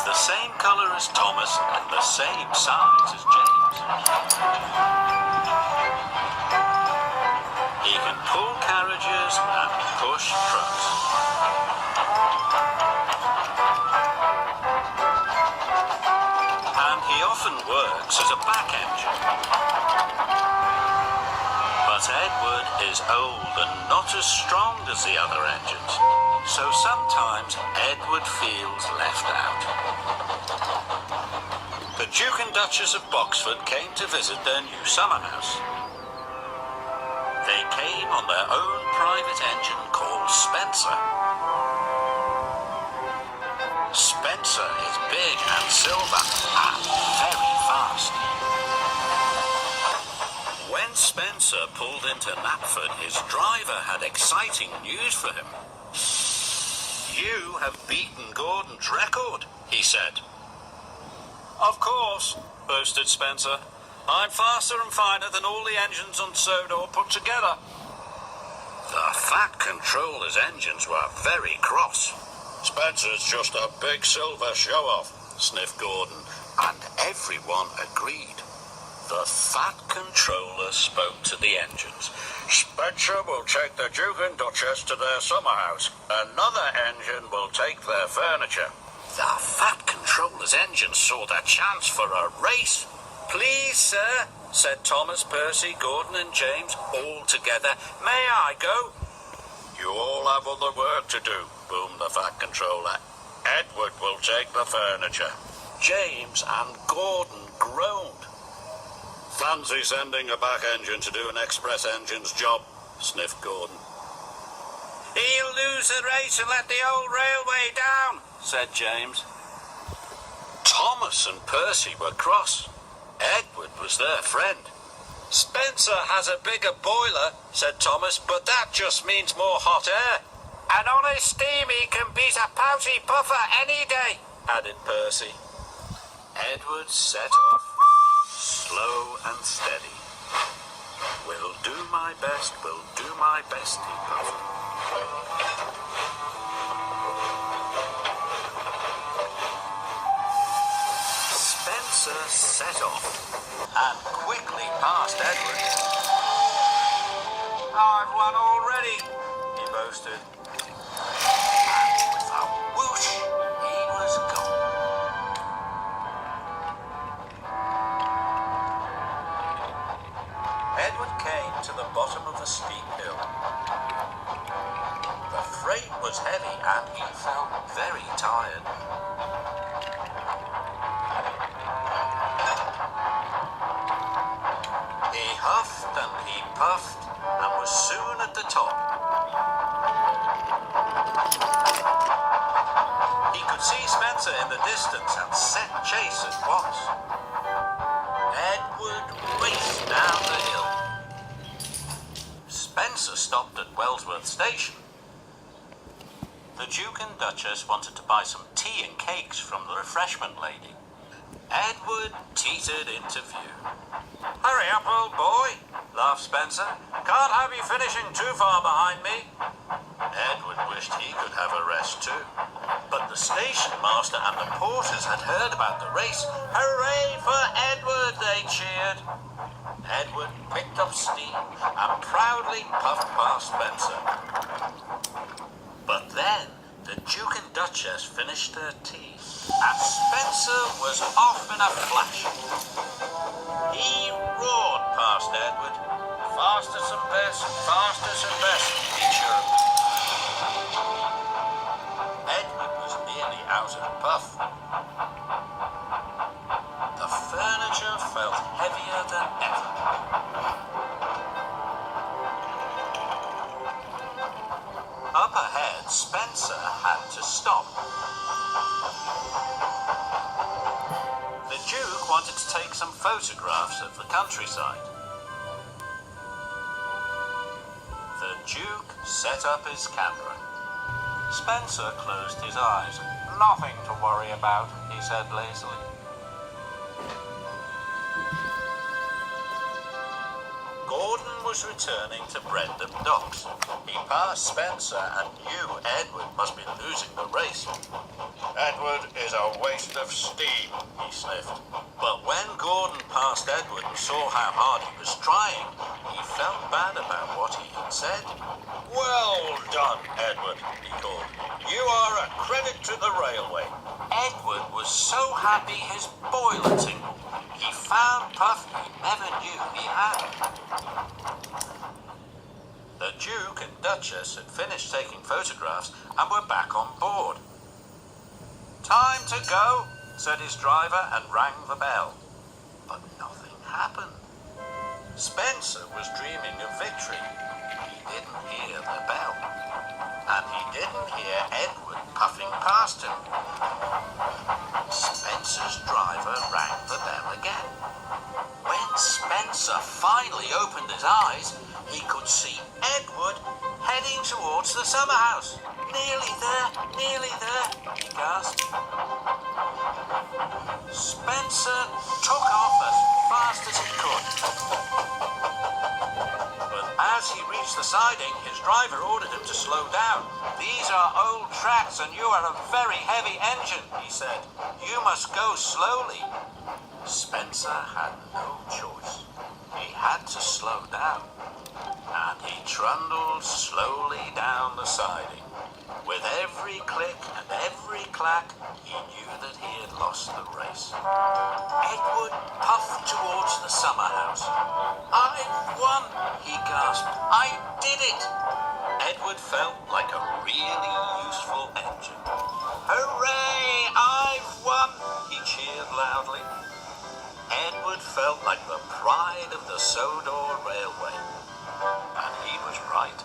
the same colour as Thomas and the same size as James. He can pull carriages and push trucks. And he often works as a back engine. But Edward is old and not as strong as the other engines, so sometimes Edward feels left out. The Duke and Duchess of Boxford came to visit their new summer house. They came on their own private engine called Spencer. Spencer is big and silver and very fast. When Spencer pulled into Knapford, his driver had exciting news for him. "You have beaten Gordon's record," he said. "Of course," boasted Spencer. "I'm faster and finer than all the engines on Sodor put together." The Fat Controller's engines were very cross. "Spencer's just a big silver show-off," sniffed Gordon, and everyone agreed. The Fat Controller spoke to the engines. "Spencer will take the Duke and Duchess to their summer house. Another engine will take their furniture." The Fat Controller's engine saw the chance for a race. "Please, sir," said Thomas, Percy, Gordon and James, all together. "May I go?" "You all have other work to do," boomed the Fat Controller. "Edward will take the furniture." James and Gordon groaned. "Fancy sending a back engine to do an express engine's job," sniffed Gordon. "He'll lose the race and let the old railway down," said James. Thomas and Percy were cross. Edward was their friend. "Spencer has a bigger boiler," said Thomas, "but that just means more hot air." "And on his steam he can beat a pouty puffer any day," added Percy. Edward set off, slow and steady. "Will do my best, will do my best," he puffed. Spencer set off and quickly passed Edward. "I've won already," he boasted. And with a whoosh, he was gone. Edward came to the bottom of a steep hill. The freight was heavy and he felt very tired. He huffed and he puffed and was soon at the top. He could see Spencer in the distance and set chase at once. Edward raced down the hill. Spencer stopped at Wellsworth Station. The Duke and Duchess wanted to buy some tea and cakes from the refreshment lady. Edward teetered into view. "Hurry up, old boy," laughed Spencer. "Can't have you finishing too far behind me." Edward wished he could have a rest too. But the station master and the porters had heard about the race. "Hooray for Edward," they cheered. Edward picked up steam and proudly puffed past Spencer. But then the Duke and Duchess finished their tea, and Spencer was off in a flash. He roared past Edward. "Fastest and best, fastest and best," he chirped. Edward was nearly out of puff. The furniture felt heavier than ever. Up ahead, Spencer had to stop. The Duke wanted to take some photographs of the countryside. The Duke set up his camera. Spencer closed his eyes. "Nothing to worry about," he said lazily. Gordon was returning to Brendam Docks. He passed Spencer and knew Edward must be losing the race. "Edward is a way waste of steam, he sniffed. But when Gordon passed Edward and saw how hard he was trying, he felt bad about what he had said. Well done, Edward, he called. You are a credit to the railway. Edward was so happy his boiler tingled. He found Puff he never knew he had. The Duke and Duchess had finished taking photographs and were back on board. "Time to go," said his driver and rang the bell. But nothing happened. Spencer was dreaming of victory. He didn't hear the bell. And he didn't hear Edward puffing past him. Spencer's driver rang the bell again. When Spencer finally opened his eyes, he could see Edward heading towards the summer house. Nearly there, he gasped. Spencer took off as fast as he could. But as he reached the siding, his driver ordered him to slow down. "These are old tracks and you are a very heavy engine," he said. "You must go slowly." Spencer had no choice. He had to slow down. And he trundled slowly down the siding. With every click and every clack, he knew that he had lost the race. Edward puffed towards the summer house. "I've won," he gasped. "I did it." Edward felt like a really useful engine. "Hooray! I've won!" he cheered loudly. Edward felt like the pride of the Sodor Railway. And he was right.